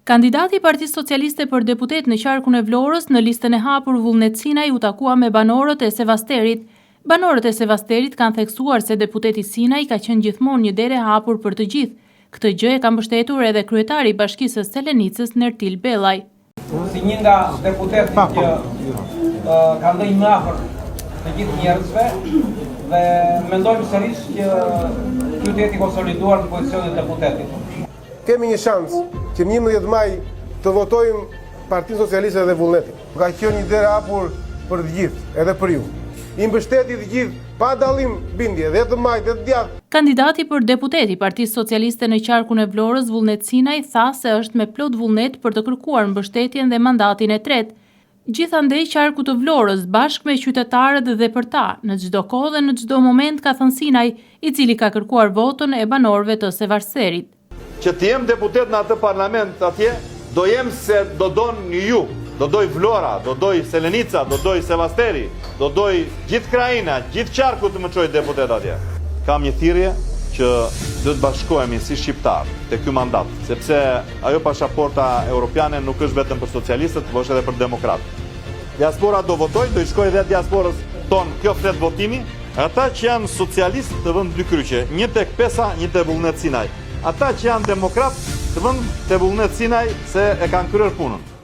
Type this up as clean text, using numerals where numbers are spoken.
Kandidati i Partisë Socialiste për deputet në qarkun e Vlorës në listën e hapur Vullnet Sinaj u takua me banorët e Sevasterit. Banorët e Sevasterit kanë theksuar se deputeti Sinaj ka qenë gjithmonë një derë e hapur për të gjithë. Këtë gjë e ka mbështetur edhe kryetari i Bashkisë së Selenicës Nertil Bellaj. Si një nga deputetët që ka ndënë më afër të gjithë njerëzve dhe mendojmë sërish që qyteti konsoliduar në pozicionin e deputetit. Kemi një shans që 11 maj të votojmë Partinë Socialiste dhe Vullnetin. Ka qenë një derë hapur për të gjithë, edhe për ju. I mbështeti të gjithë, pa dallim bindje, dhe të majtë, dhe të djathtë. Kandidati për deputet i Partisë Socialiste në qarkun e Vlorës, Vullnet Sinaj, tha se është me plot vullnet për të kërkuar mbështetjen dhe mandatin e tretë. Gjithandej qarku të Vlorës bashkë me qytetarët dhe për ta, në çdo kohë dhe në çdo moment, ka thënë Sinaj, i cili ka kërkuar votën e banorëve të Sevasterit. Që të jem deputet në atë parlament atje, do jem se do doni ju, do doj Vlora, do doj Selenica, do doj Sevasteri, do doj gjithë Krajina, gjithë qarku të më çoj deputet atje. Kam një thirrje që do të bashkohemi si shqiptar te ky mandat, sepse ajo pasaporta europiane nuk është vetëm për socialistët, por është edhe për demokratë. Diaspora do votoj, do i shkojë edhe diasporës tonë kjo flet votimi, ata që janë socialistë të vënë dy kryqe, një tek Pesa, një tek Vullnet Sinaj. Ata që janë demokratë të vënë te Vullnet Sinaj se e kanë kryer punën.